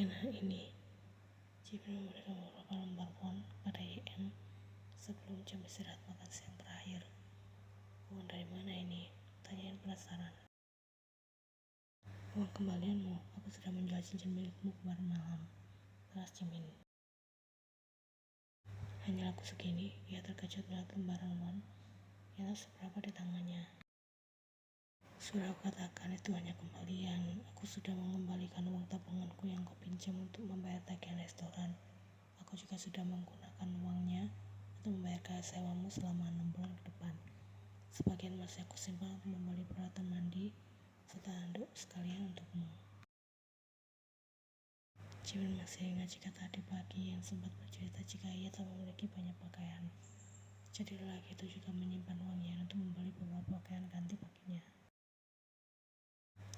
Nah ini, Jimin memberikan beberapa lembar uang pada YN sebelum jam istirahat makan siang berakhir. Uang dari mana ini? Tanya Yen penasaran. Uang kembalianmu, aku sudah menjual cincin milikmu kemarin malam, balas Jimin. Hanya laku segini, ia terkejut melihat lembaran uang yang tak seberapa di tangannya. Sudah aku katakan itu hanya kembalian. Aku sudah mengembalikan uang tabunganku yang kau pinjam untuk membayar tagihan restoran. Aku juga sudah menggunakan uangnya untuk membayar kaya sewamu selama 6 bulan ke depan. Sebagian masih aku simpan untuk membeli peralatan mandi serta handuk sekalian untukmu. Jimin masih ingat jika tadi pagi yang sempat bercerita jika ia tak memiliki banyak pakaian. Jadi lelaki itu juga menyimpan uangnya untuk membeli beberapa pakaian ganti baginya.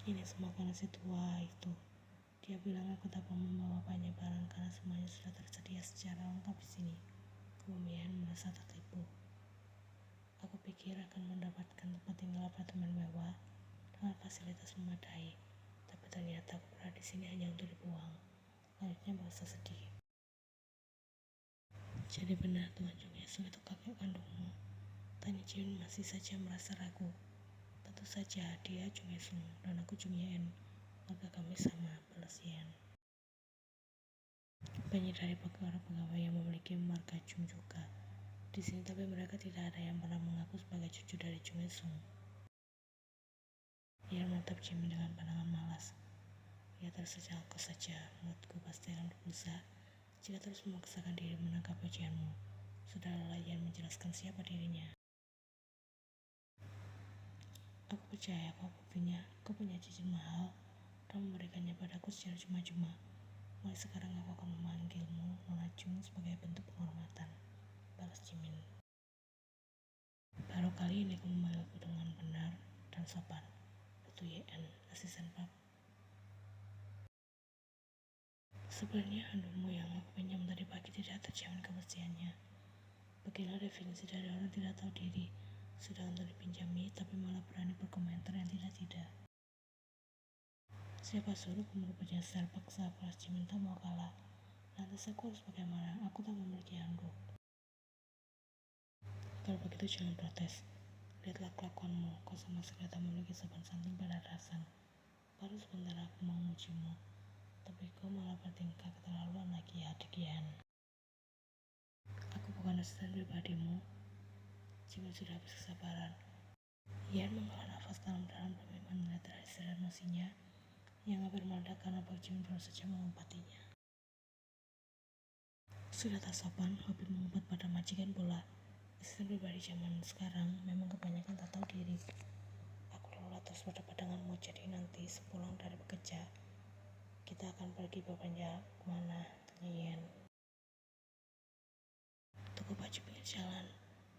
Ini semua karena si tua itu. Dia bilang aku tak perlu membawa banyak barang karena semuanya sudah tersedia secara lengkap di sini. Kemudian merasa tertipu. Aku pikir akan mendapatkan tempat tinggal apartemen mewah dengan fasilitas memadai, tapi ternyata aku berada di sini hanya untuk dibuang. Lanjutnya merasa sedih. Jadi benar Tuan Jung Esung itu kakek kandungmu? Tanya Jimin masih saja merasa ragu. Tentu saja dia Jung Esung dan aku Jung Yen. Maka kami sama, balas Yen. Banyak dari pegawai yang memiliki marga Jung juga di sini, tapi mereka tidak ada yang pernah mengaku sebagai cucu dari Jung Esung. Ia menatap Jimin dengan pandangan malas. Ia tersenyum, aku saja, menurutku pasti akan berusaha jika terus memaksakan diri menangkap ujianmu. Sudah lelah Yen menjelaskan siapa dirinya. Aku percaya kau buktinya, kau punya cincin mahal dan memberikannya padaku secara cuma-cuma. Mulai sekarang aku akan memanggilmu Nona Jung sebagai bentuk penghormatan, balas Jimin. Baru kali ini kau memanggilku dengan benar dan sopan, Ratu Yen, asisten Pak. Sebenarnya handukmu yang aku pinjam tadi pagi tidak terjamin kebersihannya. Beginilah definisi dari orang tidak tahu diri, sudah untuk dipinjami tapi malah berani berkomentar yang tidak-tidak. Siapa suruh kamu bekerja secara paksa, balas Jimin tak mau kalah. Lantas aku harus bagaimana? Aku tak memiliki handuk. Kalau begitu jangan protes. Lihatlah kelakuanmu, kau sama sekali tak memiliki sopan santun pada atasan. Baru sebentar aku mau memujimu, tapi kau malah bertingkah keterlaluan lagi, adik Yen. Aku bukan asisten pribadimu. Jimin sudah habis kesabaran. Yen menghela nafas dalam-dalam demi menetralisir emosinya yang hampir meledak karena Pak Jimin baru saja mengumpatinya. Sudah tak sopan, hobi mengumpat pada majikan bola. Asisten pribadi zaman sekarang memang kebanyakan tak tahu diri. Aku lalu atas berdebat denganmu, jadi nanti sepulang dari bekerja kita akan pergi berbelanja kemana? Tanya Yen. Toko baju pinggir jalan.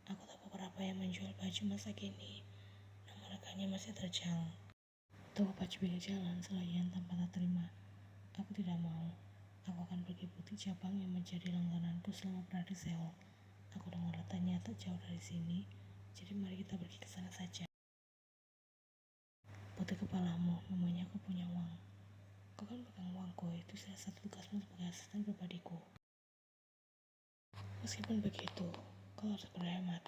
Aku tahu beberapa yang menjual baju masa kini, namun harganya masih terjang. Toko baju pinggir jalan, selalu Yen tanpa tak terima. Aku tidak mau. Aku akan pergi butik cabang yang menjadi langgananku selama berada di Seoul. Aku dengar letaknya tak jauh dari sini, jadi mari kita pergi ke sana saja. Putih kepalamu, memangnya aku punya uang. Kau kan pegang uangku, itu salah satu tugasmu sebagai asisten pribadiku. Meskipun begitu, kau harus berhemat.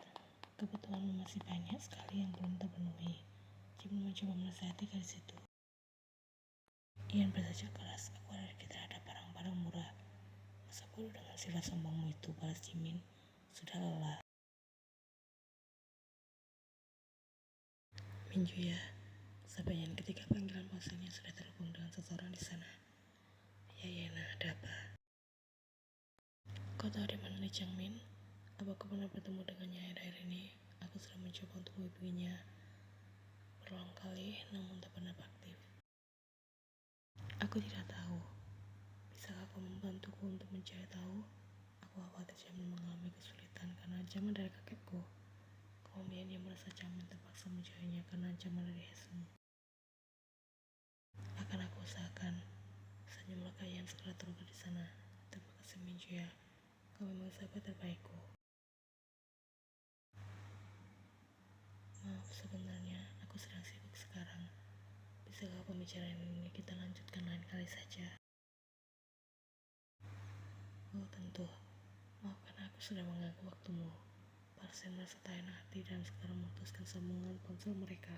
Kebutuhanmu masih banyak sekali yang belum terpenuhi. Jimin mencoba menasihati gadis itu. Yen bersaja keras, aku allergi terhadap barang-barang murah. Masa bodoh dengan sifat sombongmu itu, balas Jimin. Sudah lelah. Minju ya, sampai Yen ketika panggilan ponselnya sudah terhubung dengan seseorang di sana. Ya Yena, ada apa? Kau tahu di mana Lee Changmin? Apa kau pernah bertemu dengannya akhir-akhir ini? Aku sudah mencoba untuk menghubunginya berulang kali, namun tak pernah aktif. Aku tidak tahu. Bisakah kau membantuku untuk mencari tahu? Aku khawatir Jamin mengalami kesulitan karena ancaman dari kakekku. Kemudian ia merasa Jamin terpaksa menjauhinya karena ancaman dari Hesung. Akan aku usahakan. Senyumlah yang segera terungkap di sana. Terima kasih Minju ya. Kau memang sahabat terbaikku. Maaf sebenarnya, aku sedang sibuk sekarang. Bisakah pembicaraan ini kita lanjutkan lain kali saja? Oh tentu, maafkan aku sudah mengganggu waktumu. Parsen merasa tak enak hati dan sekarang memutuskan sambungan ponsel mereka.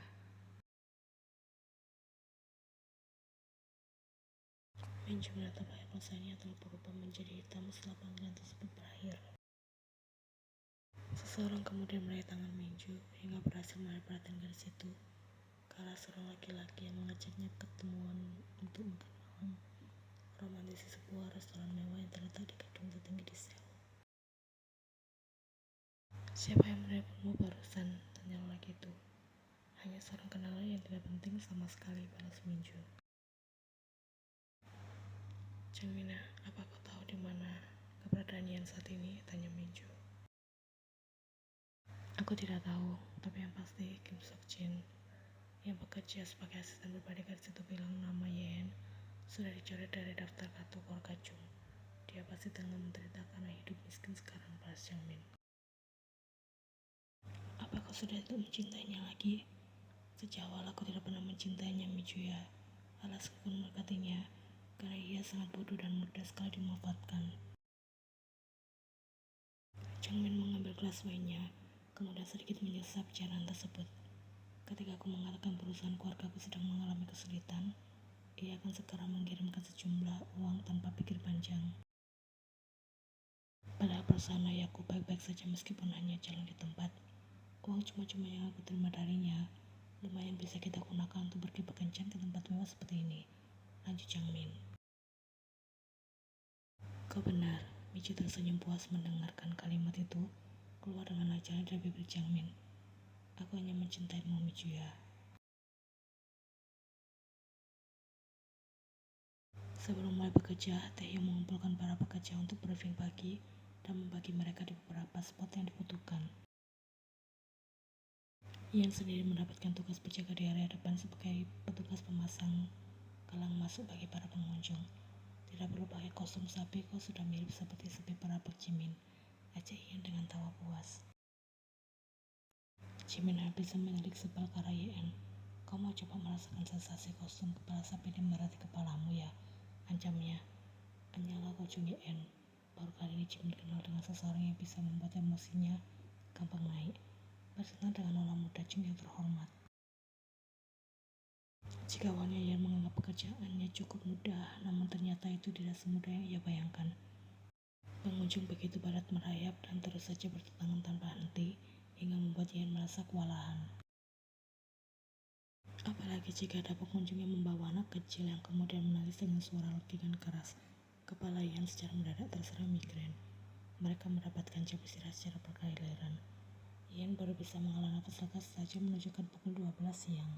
Minju menatap layar ponselnya telah berubah menjadi hitam setelah panggilan tersebut berakhir. Seseorang kemudian meraih tangan Minju hingga berhasil menarik perhatian gadis itu ke arah seorang laki-laki yang mengajaknya ketemuan untuk makan malam romantis di sebuah restoran mewah yang terletak di gedung tertinggi di Seoul. Siapa yang menelponmu barusan? Tanya lelaki itu. Hanya seorang kenalan yang tidak penting sama sekali, balas Minju. Jangmina, apa kau tahu di mana keberadaan Yan saat ini? Tanya Minju. Aku tidak tahu, tapi yang pasti Kim Sok Jin yang bekerja sebagai asisten pribadi gadis itu bilang nama Yen sudah dicoret dari daftar kartu keluarga Jung. Dia pasti tengah menderita karena hidup miskin sekarang, balas Jangmin. Apa kau sudah tidak mencintainya lagi? Sejak awal aku tidak pernah mencintainya, Mijuya. Alasku pun mendekatinya, karena ia sangat bodoh dan mudah sekali dimanfaatkan. Jangmin mengambil gelas wainnya, kemudian sedikit menyesap cairan tersebut. Ketika aku mengatakan perusahaan keluargaku sedang mengalami kesulitan, ia akan segera mengirimkan sejumlah uang tanpa pikir panjang. Padahal perusahaan ayahku baik-baik saja meskipun hanya jalan di tempat. Uang cuma-cuma yang aku terima darinya lumayan bisa kita gunakan untuk pergi berkencan ke tempat mewah seperti ini, lanjut Jangmin. Kau benar, Michi tersenyum puas mendengarkan kalimat itu keluar dengan lancar dari bibir Jangmin. Aku hanya mencintaimu, Mijuya. Sebelum mulai bekerja, Taehyung mengumpulkan para pekerja untuk briefing pagi dan membagi mereka di beberapa spot yang dibutuhkan. Ian sendiri mendapatkan tugas berjaga di area depan sebagai petugas pemasang gelang masuk bagi para pengunjung. Tidak perlu pakai kostum sapi, kau sudah mirip seperti sapi para Jimin, ajak Ian dengan tawa puas. Jimin hampir bisa menilik sebal ke arah Yen. Kau mau coba merasakan sensasi kostum kepala sapi di merati kepalamu ya, ancamnya. Hanyalah kau Jung Yen. Baru kali ini Jimin kenal dengan seseorang yang bisa membuat emosinya gampang naik. Bersenang dengan orang muda Jung yang terhormat. Jika awalnya Yan menganggap pekerjaannya cukup mudah, namun ternyata itu tidak semudah yang ia bayangkan. Pengunjung begitu padat merayap dan terus saja bertentangan tanpa henti, hingga membuat Yan merasa kewalahan. Apalagi jika ada pengunjung yang membawa anak kecil yang kemudian menangis dengan suara legikan keras. Kepala Yan secara mendadak terserang migrain. Mereka mendapatkan jam istirahat secara bergiliran. Yan baru bisa menghela nafas lega saja menunjukkan pukul 12 siang.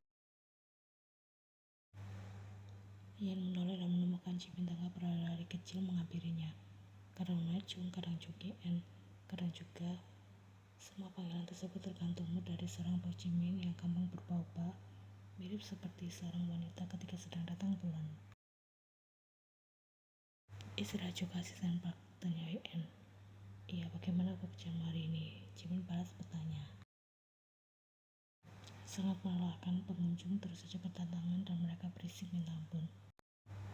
Yan menoleh dan menemukan Jimin tengah berlari kecil menghampirinya. Kadang Najung, kadang Jung-Yen, kadang juga. Semua panggilan tersebut tergantung mood dari seorang Pak Jimin yang gampang berubah-ubah, mirip seperti seorang wanita ketika sedang datang bulan. Istirahat juga asisten Park, tanya Yen. Iya, bagaimana pekerjaan hari ini? Jimin balas bertanya. Sangat melelahkan, pengunjung terus saja berdatangan dan mereka berisik minta ampun.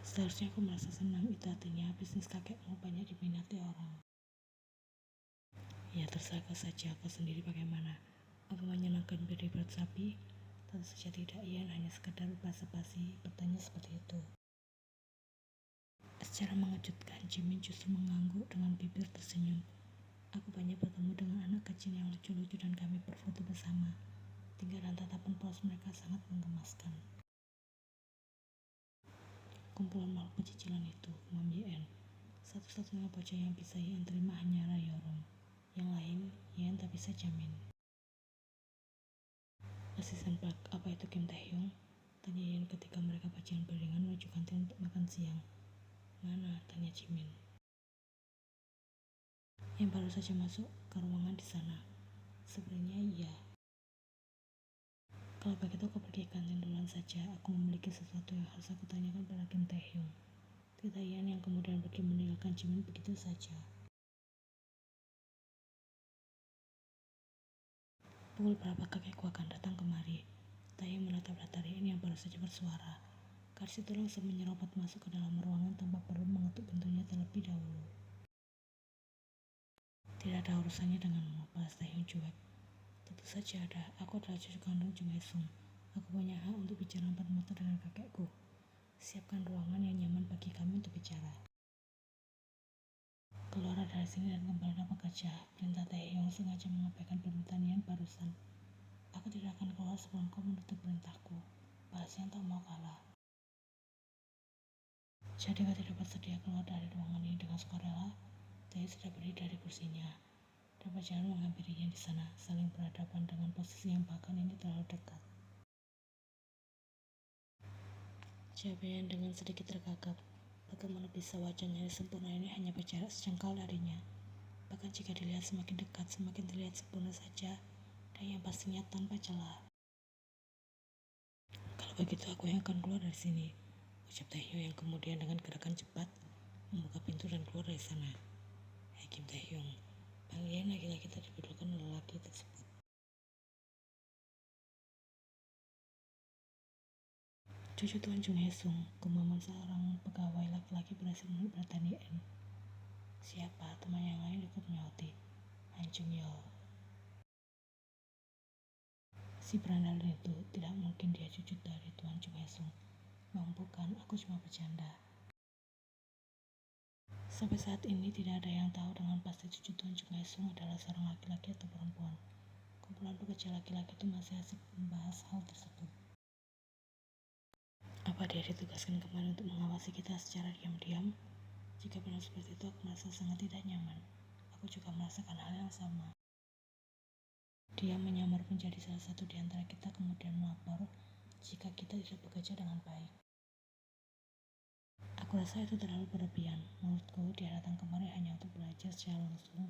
Seharusnya aku merasa senang, itu artinya bisnis kakekmu banyak diminati orang. Ya terserah kau saja, kau sendiri bagaimana? Apa menyenangkan berat sapi? Tentu saja tidak, Ian hanya sekedar basa-basi bertanya seperti itu. Secara mengejutkan, Jimin justru mengangguk dengan bibir tersenyum. Aku banyak bertemu dengan anak kecil yang lucu-lucu dan kami berfoto bersama. Tingkah dan tatapan polos mereka sangat menggemaskan. Kumpulan makhluk pecicilan itu, Mam Yen. Satu-satunya bocah yang bisa Yen terima hanya Rayorong. Yang lain, Yen tak bisa jamin. Asisten Park, apa itu Kim Taehyung? Tanya Yen ketika mereka bajingan beriringan menuju kantin untuk makan siang. Mana? Tanya Jimin. Yang baru saja masuk ke ruangan di sana. Sebenarnya iya. Kalau begitu kau pergi ke kantin duluan saja. Aku memiliki sesuatu yang harus aku tanyakan pada Kim Taehyung. Kata Ian yang kemudian pergi meninggalkan Jimin begitu saja. Pukul berapa kakekku akan datang kemari? Taehyung menatap datar Ian yang baru saja bersuara. Gadis itu langsung menyerobot masuk ke dalam ruangan tanpa perlu mengetuk pintunya terlebih dahulu. Tidak ada urusannya denganmu, balas Taehyung cuek. Tentu saja ada, aku adalah cucu kandung Jung Hae-sung. Aku punya hak untuk bicara empat mata dengan kakekku. Siapkan ruangan yang nyaman bagi kami untuk bicara. Keluar dari sini dan kembalilah bekerja, perintah Taehyung sengaja mengabaikan permintaan Yan barusan. Aku tidak akan keluar sebelum kau menutup perintahku. Bahas yang tak mau kalah. Jadi kau tidak bersedia keluar dari ruangan ini dengan sukarela? Taehyung sudah berdiri dari kursinya dan berjalan menghampirinya di sana, saling berhadapan dengan posisi yang bahkan ini terlalu dekat. Jawabnya dengan sedikit tergagap. Bagaimana bisa wajahnya sempurna ini hanya berjarak sejengkal darinya? Bahkan jika dilihat semakin dekat, semakin terlihat sempurna saja, dan yang pastinya tanpa celah. Kalau begitu aku yang akan keluar dari sini, ucap Taehyung yang kemudian dengan gerakan cepat membuka pintu dan keluar dari sana. Hei Kim Taehyung, panggilan laki-laki tadi dibedulkan oleh lelaki tersebut. Cucu Tuan Jung Hae-sung, gumam seorang pegawai laki-laki berhasil menarik perhatian Yen. Siapa? Teman yang lain ikut menyauti. Han Jung Yeol. Si berandal itu, tidak mungkin dia cucu dari Tuan Jung Hae-sung. Bukan, aku cuma bercanda. Sampai saat ini tidak ada yang tahu dengan pasti cucu Tuan Jung Hae-sung adalah seorang laki-laki atau perempuan. Kumpulan pekerja laki-laki itu masih asik membahas hal tersebut. Apa dia ditugaskan kemarin untuk mengawasi kita secara diam-diam? Jika benar seperti itu, aku merasa sangat tidak nyaman. Aku juga merasakan hal yang sama. Dia menyamar menjadi salah satu di antara kita kemudian melapor jika kita tidak bekerja dengan baik. Aku rasa itu terlalu berlebihan. Menurutku, dia datang kemari hanya untuk belajar secara langsung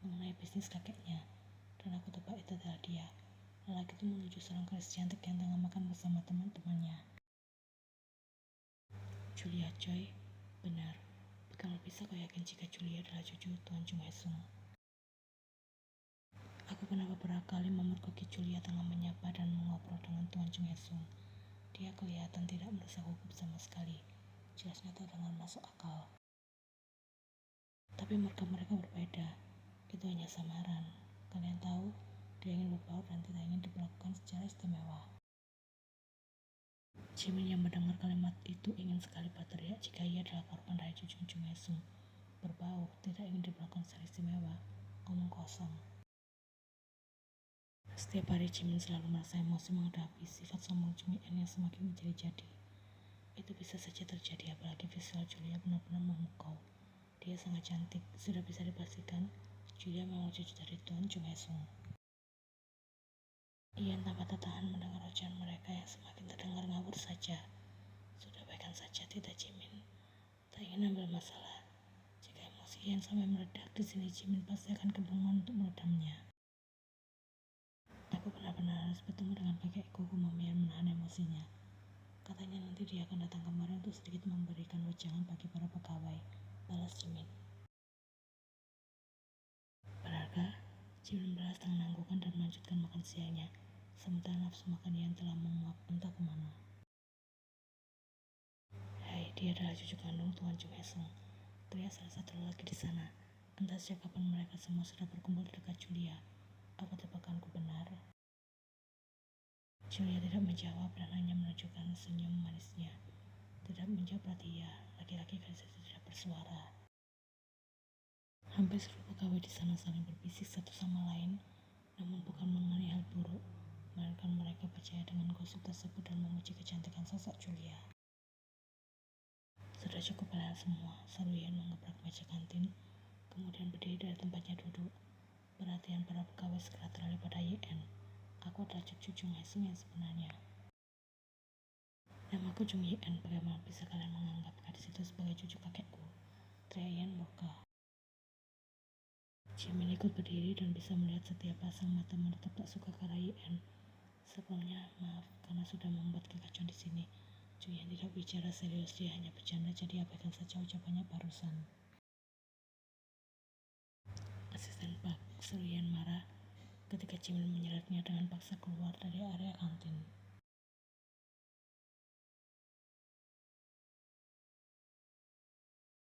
mengenai bisnis kakeknya. Dan aku tebak itu adalah dia. Lelaki itu menuju seorang gadis cantik yang tengah makan bersama teman-temannya. Julia Choi, benar. Bagaimana bisa kau yakin jika Julia adalah cucu Tuan Jung Hae-sung? Aku pernah beberapa kali memergoki Julia tengah menyapa dan mengobrol dengan Tuan Jung Hae-sung. Dia kelihatan tidak merasa gugup sama sekali. Jelasnya tak dengan masuk akal. Tapi mereka berbeda. Itu hanya samaran. Kalian tahu, dia ingin berbaur dan tidak ingin diperlakukan secara istimewa. Jimin yang mendengar kalimat itu ingin sekali berteriak jika ia adalah korban dari cucu Jung Hae-sung. Berbaur, tidak ingin diperlakukan secara istimewa. Ngomong kosong. Setiap hari Jimin selalu merasa emosi menghadapi sifat sombong Jung Eun yang semakin menjadi-jadi. Itu bisa saja terjadi apalagi visual Julia benar-benar memukau. Dia sangat cantik, sudah bisa dipastikan Julia memang cucu dari Tuan Jung Hae-sung. Ian tanpa tertahan mendengar ocehan mereka yang semakin terdengar ngawur saja. Sudah baikkan saja, tidak Jimin. Tak ingin ambil masalah. Jika emosi Ian sampai meledak di sini, Jimin pasti akan kebingungan untuk meredamnya. Aku benar-benar harus bertemu dengan kakekku, gumam Ian menahan emosinya. Katanya nanti dia akan datang kemari untuk sedikit memberikan wejangan bagi para pegawai. Balas Jimin. Benarkah? Jimin membalas dengan menganggukkan dan melanjutkan makan siangnya. Sementara nafsu makan Ian telah menguap entah kemana. Hai, dia adalah cucu kandung Tuan Jung Hae-sung. Teriak salah satu lelaki di sana. Entah sejak kapan mereka semua sudah berkumpul di dekat Julia. Apa tebakanku benar? Julia tidak menjawab dan hanya menunjukkan senyum manisnya. Tidak menjawab berarti ya, laki-laki gadis itu tidak bersuara. Hampir seluruh pegawai di sana saling berbisik satu sama lain, namun bukan mengenai hal buruk, melainkan mereka percaya dengan gosip tersebut dan memuji kecantikan sosok Julia. Sudah cukup kalian semua, seru Ian mengebrak meja kantin, kemudian berdiri dari tempatnya duduk. Perhatian para pegawai segera teralih pada Yen. Aku adalah cucu Jung Hae-sung yang sebenarnya. Namaku Jung Yen, bagaimana bisa kalian menganggap gadis itu sebagai cucu kakekku? Teriak Yen murka. Jimin ikut berdiri dan bisa melihat setiap pasang mata menetap tak suka ke arah Yen. Sebelumnya, maaf karena sudah membuat kekacauan di sini. Jung Yen tidak bicara serius, dia hanya bercanda, jadi abaikan saja ucapannya barusan. Asisten Pak, seru Yen marah ketika Jimin menyeretnya dengan paksa keluar dari area kantin.